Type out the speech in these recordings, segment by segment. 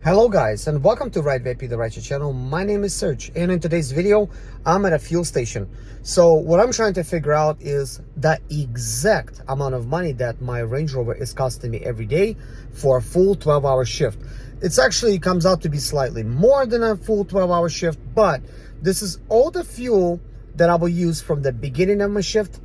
Hello guys, and welcome to RideVP, the Rideshare channel. My name is Serge, and in today's video I'm at a fuel station. So what I'm trying to figure out is the exact amount of money that my Range Rover is costing me every day for a full 12-hour shift. It's actually comes out to be slightly more than a full 12-hour shift, but this is all the fuel that I will use from the beginning of my shift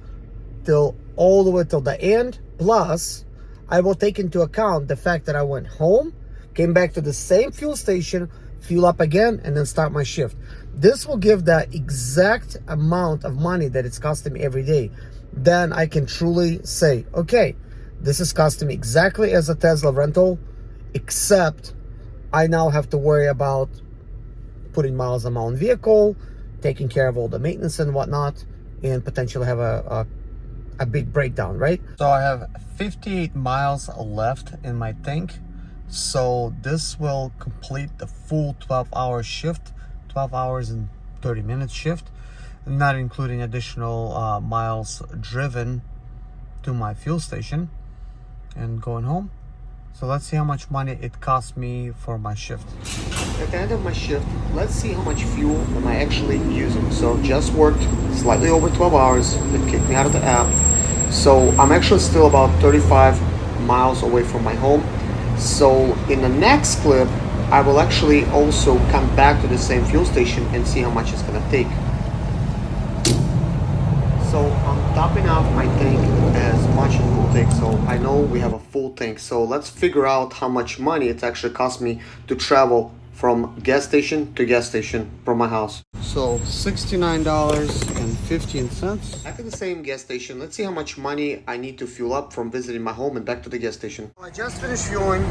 till all the way till the end. Plus I will take into account the fact that I went home, came back to the same fuel station, fuel up again, and then start my shift. This will give the exact amount of money that it's costing me every day. Then I can truly say, okay, this is costing me exactly as a Tesla rental, except I now have to worry about putting miles on my own vehicle, taking care of all the maintenance and whatnot, and potentially have a big breakdown, right? So I have 58 miles left in my tank. So this will complete the full 12-hour shift, 12 hours and 30 minutes shift, not including additional miles driven to my fuel station and going home. So let's see how much money it cost me for my shift. At the end of my shift, let's see how much fuel am I actually using. So just worked slightly over 12 hours. It kicked me out of the app. So I'm actually still about 35 miles away from my home. So in the next clip, I will actually also come back to the same fuel station and see how much it's gonna take. So I'm topping off my tank as much as it will take. So I know we have a full tank. So let's figure out how much money it actually cost me to travel from gas station to gas station from my house. So $69.15. Back at the same gas station. Let's see how much money I need to fuel up from visiting my home and back to the gas station. I just finished fueling.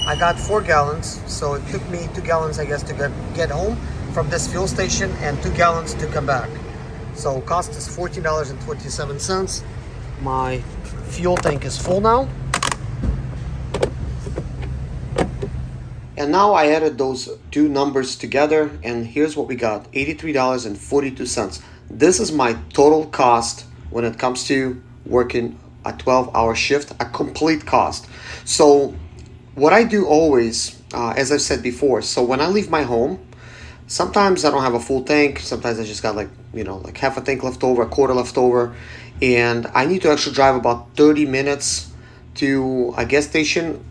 I got 4 gallons. So it took me 2 gallons, I guess, to get home from this fuel station and 2 gallons to come back. So cost is $14.27. My fuel tank is full now. And now I added those two numbers together, and here's what we got, $83.42. This is my total cost when it comes to working a 12-hour shift, a complete cost. So what I do always, as I've said before, so when I leave my home, sometimes I don't have a full tank, sometimes I just got like half a tank left over, a quarter left over, and I need to actually drive about 30 minutes to a gas station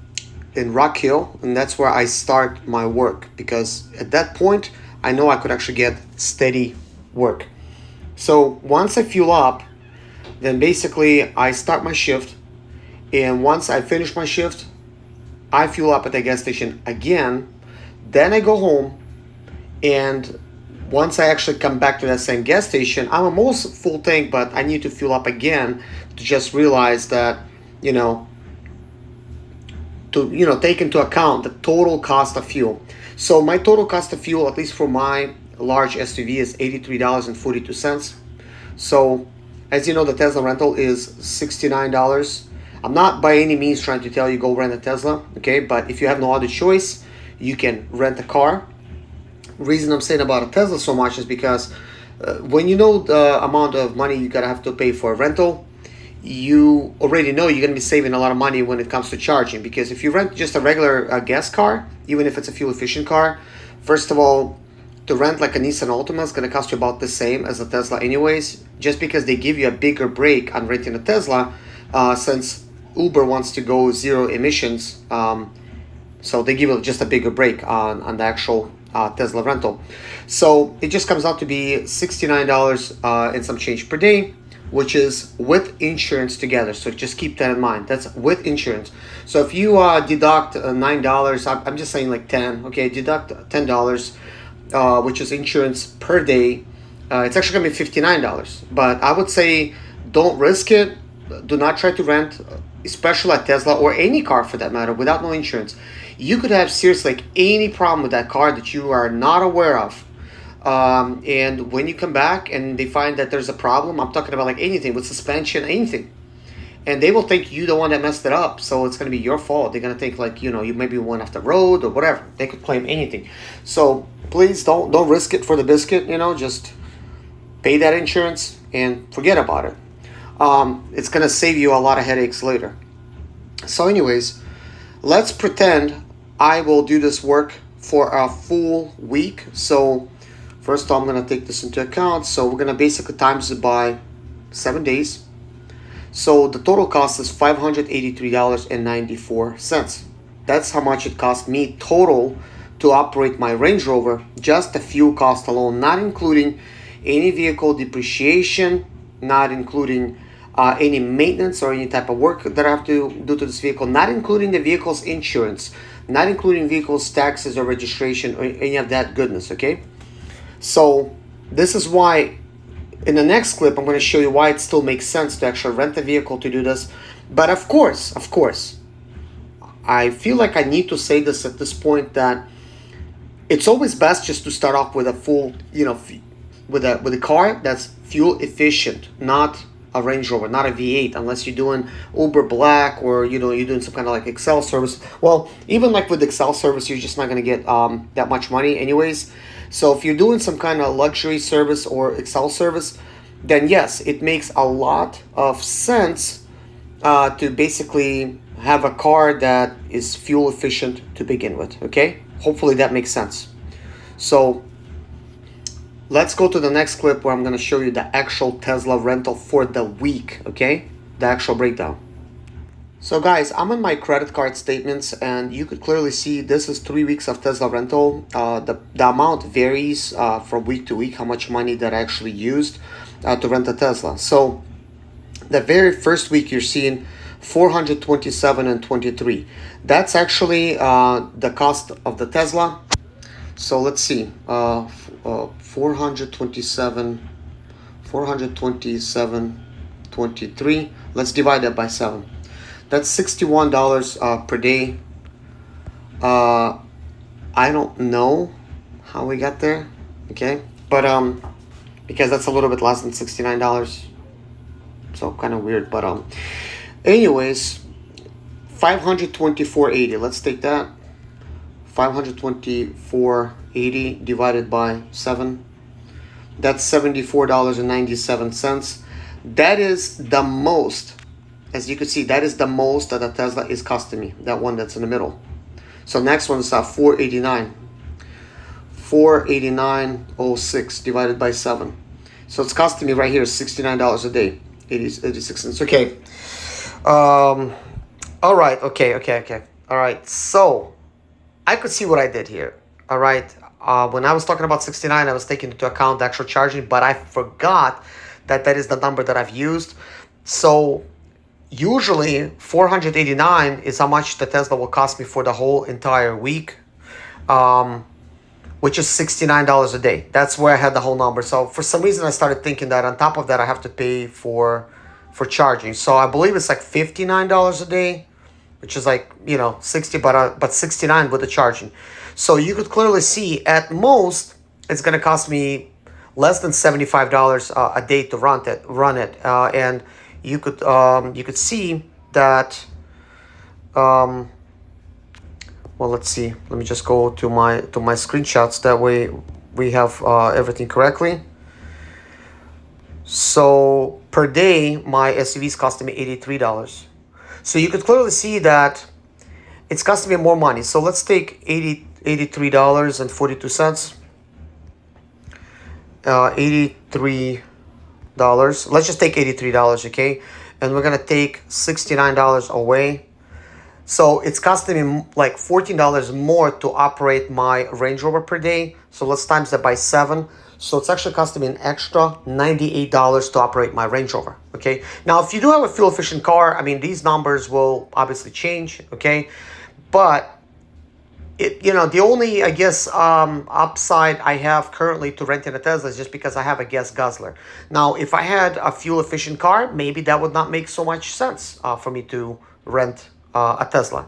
in Rock Hill, and that's where I start my work, because at that point I know I could actually get steady work. So once I fuel up, then basically I start my shift, and once I finish my shift, I fuel up at the gas station again. Then I go home, and once I actually come back to that same gas station, I'm almost full tank, but I need to fuel up again to just realize that, to take into account the total cost of fuel. So my total cost of fuel, at least for my large SUV, is $83.42. So as you know, the Tesla rental is $69. I'm not by any means trying to tell you go rent a Tesla, okay? But if you have no other choice, you can rent a car. Reason I'm saying about a Tesla so much is because when you know the amount of money you gotta have to pay for a rental, you already know you're going to be saving a lot of money when it comes to charging. Because if you rent just a regular gas car, even if it's a fuel efficient car, first of all, to rent like a Nissan Altima is going to cost you about the same as a Tesla anyways, just because they give you a bigger break on renting a Tesla, since Uber wants to go zero emissions. So they give you just a bigger break on the actual Tesla rental. So it just comes out to be $69 and some change per day, which is with insurance together. So just keep that in mind. That's with insurance. So if you deduct $9, I'm just saying like 10, okay, deduct $10, which is insurance per day, it's actually gonna be $59. But I would say don't risk it. Do not try to rent, especially a Tesla or any car for that matter, without no insurance. You could have seriously like any problem with that car that you are not aware of. And when you come back and they find that there's a problem, I'm talking about like anything with suspension, anything, and they will think you the one that messed it up, so it's going to be your fault. They're going to think like, you maybe went off the road or whatever. They could claim anything. So please don't risk it for the biscuit. Just pay that insurance and forget about it. It's going to save you a lot of headaches later. So anyways, let's pretend I will do this work for a full week. So first I'm going to take this into account. So we're going to basically times it by 7 days. So the total cost is $583.94. That's how much it cost me total to operate my Range Rover, just the fuel cost alone, not including any vehicle depreciation, not including any maintenance or any type of work that I have to do to this vehicle, not including the vehicle's insurance, not including vehicle's taxes or registration or any of that goodness, okay? So this is why in the next clip, I'm going to show you why it still makes sense to actually rent a vehicle to do this. But of course, I feel like I need to say this at this point that it's always best just to start off with a full, with a car that's fuel efficient, not a Range Rover, not a V8, unless you're doing Uber Black or you're doing some kind of like Excel service. Well, even like with Excel service, you're just not going to get that much money anyways. So if you're doing some kind of luxury service or Excel service, then yes, it makes a lot of sense to basically have a car that is fuel efficient to begin with, okay? Hopefully that makes sense. So let's go to the next clip where I'm going to show you the actual Tesla rental for the week, okay? The actual breakdown. So guys, I'm on my credit card statements and you could clearly see this is 3 weeks of Tesla rental. The amount varies from week to week, how much money that I actually used to rent a Tesla. So the very first week you're seeing $427 and $23. That's actually the cost of the Tesla. So let's see, 427.23. Let's divide that by 7. That's $61 per day. I don't know how we got there, okay? But because that's a little bit less than $69. So kind of weird, but anyways, $524.80. Let's take that. $524.80 divided by 7. That's $74.97. That is the most. As you can see, that is the most that a Tesla is costing me. That one that's in the middle. So next one is $489. $489.06 divided by 7. So it's costing me right here $69 a day. 86 cents. Okay. All right. Okay. All right. So I could see what I did here. All right. When I was talking about 69, I was taking into account the actual charging, but I forgot that is the number that I've used. So usually 489 is how much the Tesla will cost me for the whole entire week, which is $69 a day. That's where I had the whole number. So for some reason I started thinking that on top of that I have to pay for charging. So I believe it's like $59 a day, which is like 60, but 69 with the charging. So you could clearly see at most it's gonna cost me less than $75 a day to run it, and you could see that. Well, let's see. Let me just go to my screenshots. That way we have everything correctly. So per day, my SUV is costing me $83. So you could clearly see that it's costing me more money. So let's take $83.42. $83. Let's just take $83, okay? And we're gonna take $69 away. So it's costing me like $14 more to operate my Range Rover per day. So let's times that by 7. So it's actually costing me an extra $98 to operate my Range Rover, okay? Now, if you do have a fuel efficient car, I mean, these numbers will obviously change, okay? But the only, I guess, upside I have currently to renting a Tesla is just because I have a gas guzzler. Now, if I had a fuel efficient car, maybe that would not make so much sense for me to rent a Tesla.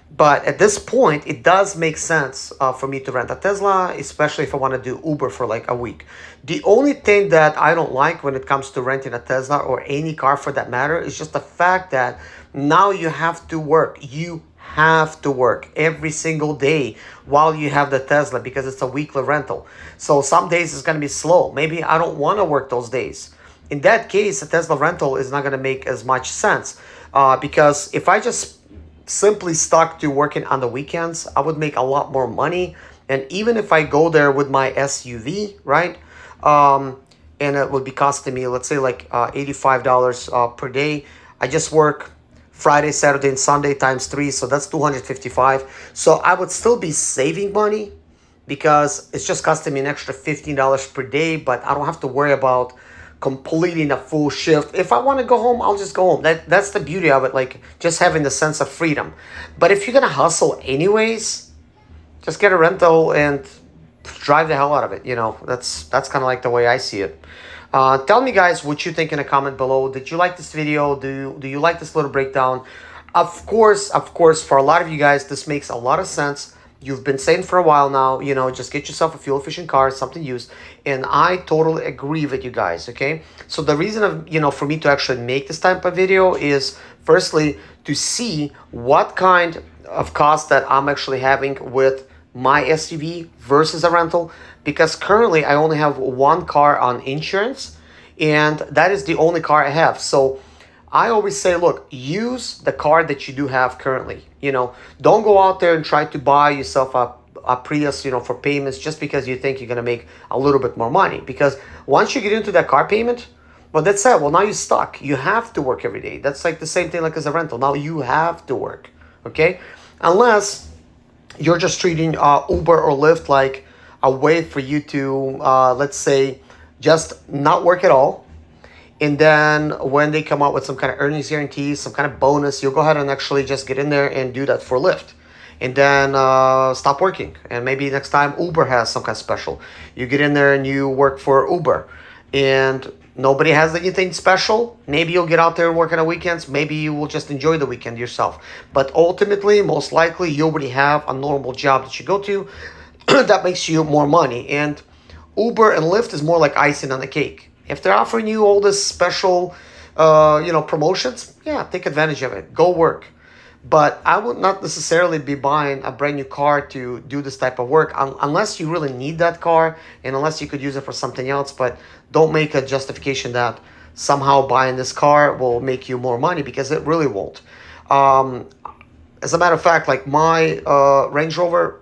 But at this point, it does make sense for me to rent a Tesla, especially if I want to do Uber for like a week. The only thing that I don't like when it comes to renting a Tesla or any car for that matter is just the fact that now you have to work. You have to work every single day while you have the Tesla because it's a weekly rental. So some days it's going to be slow. Maybe I don't want to work those days. In that case, a Tesla rental is not going to make as much sense because if I just simply stuck to working on the weekends, I would make a lot more money. And even if I go there with my SUV, right? And it would be costing me, let's say, like $85 per day. I just work Friday, Saturday, and Sunday times three, so that's 255. So I would still be saving money because it's just costing me an extra $15 per day, but I don't have to worry about completing a full shift. If I want to go home, I'll just go home. That's the beauty of it, like just having the sense of freedom. But if you're gonna hustle anyways, just get a rental and drive the hell out of it. That's kind of like the way I see it. Tell me, guys, what you think in a comment below. Did you like this video? Do you like this little breakdown? Of course, for a lot of you guys, this makes a lot of sense. You've been saying for a while now, just get yourself a fuel efficient car, something used. And I totally agree with you guys, okay? So the reason of, for me to actually make this type of video is firstly to see what kind of cost that I'm actually having with my SUV versus a rental, because currently I only have one car on insurance and that is the only car I have. So I always say, look, use the car that you do have currently. Don't go out there and try to buy yourself a Prius, for payments just because you think you're going to make a little bit more money. Because once you get into that car payment, well, that's it. Well, now you're stuck. You have to work every day. That's like the same thing like as a rental. Now you have to work, okay? Unless you're just treating Uber or Lyft like a way for you to, let's say, just not work at all. And then when they come out with some kind of earnings guarantee, some kind of bonus, you'll go ahead and actually just get in there and do that for Lyft. And then stop working. And maybe next time Uber has some kind of special. You get in there and you work for Uber. And nobody has anything special. Maybe you'll get out there and work on the weekends. Maybe you will just enjoy the weekend yourself. But ultimately, most likely, you already have a normal job that you go to that makes you more money. And Uber and Lyft is more like icing on the cake. If they're offering you all this special, promotions, yeah, take advantage of it. Go work. But I would not necessarily be buying a brand new car to do this type of work unless you really need that car and unless you could use it for something else. But don't make a justification that somehow buying this car will make you more money, because it really won't. As a matter of fact, like my Range Rover,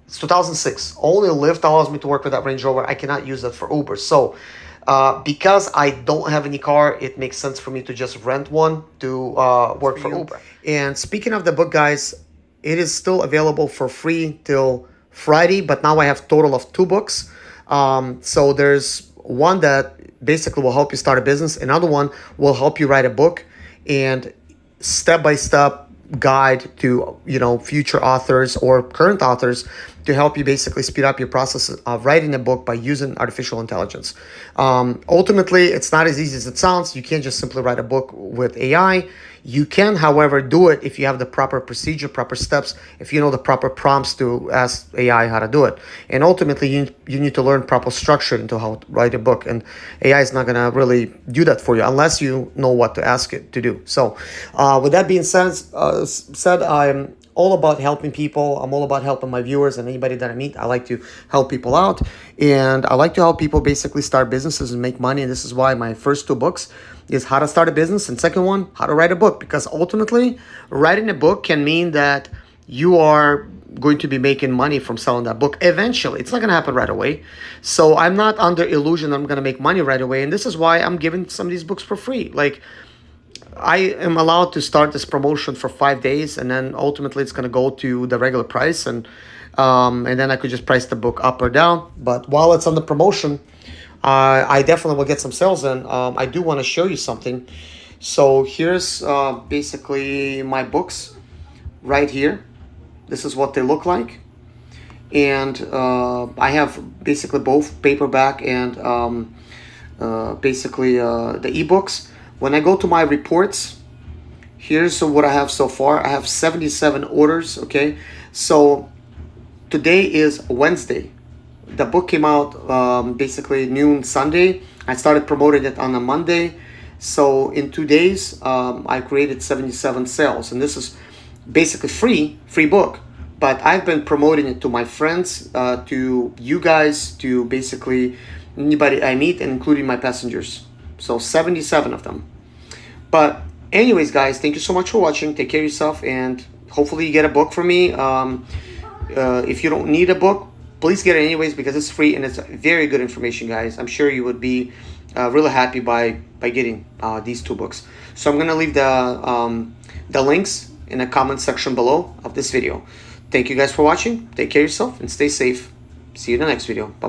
it's 2006. Only Lyft allows me to work with that Range Rover. I cannot use that for Uber. So because I don't have any car, it makes sense for me to just rent one to work for Uber. And speaking of the book, guys, it is still available for free till Friday, but now I have a total of 2 books. So there's one that basically will help you start a business. Another one will help you write a book, and step-by-step guide to future authors or current authors to help you basically speed up your process of writing a book by using artificial intelligence. Ultimately, it's not as easy as it sounds. You can't just simply write a book with AI. You can, however, do it if you have the proper procedure, proper steps, if you know the proper prompts to ask AI how to do it. And ultimately, you need to learn proper structure into how to write a book. And AI is not going to really do that for you unless you know what to ask it to do. So with that being said, I'm all about helping people. I'm all about helping my viewers and anybody that I meet. I like to help people out. And I like to help people basically start businesses and make money. And this is why my first 2 books is how to start a business, and second one, how to write a book. Because ultimately, writing a book can mean that you are going to be making money from selling that book eventually. It's not going to happen right away. So I'm not under illusion that I'm going to make money right away. And this is why I'm giving some of these books for free. Like, I am allowed to start this promotion for 5 days, and then ultimately it's going to go to the regular price, and then I could just price the book up or down. But while it's on the promotion, I definitely will get some sales in. I do want to show you something. So here's basically my books right here. This is what they look like. And I have basically both paperback and basically the ebooks. When I go to my reports, here's what I have so far. I have 77 orders, okay? So today is Wednesday. The book came out basically noon Sunday. I started promoting it on a Monday. So in 2 days, I created 77 sales. And this is basically free book. But I've been promoting it to my friends, to you guys, to basically anybody I meet, and including my passengers. So 77 of them. But anyways, guys, thank you so much for watching. Take care of yourself, and hopefully you get a book from me. If you don't need a book, please get it anyways, because it's free and it's very good information, guys. I'm sure you would be really happy by getting these 2 books. So I'm gonna leave the links in the comment section below of this video. Thank you guys for watching. Take care of yourself and stay safe. See you in the next video. Bye-bye.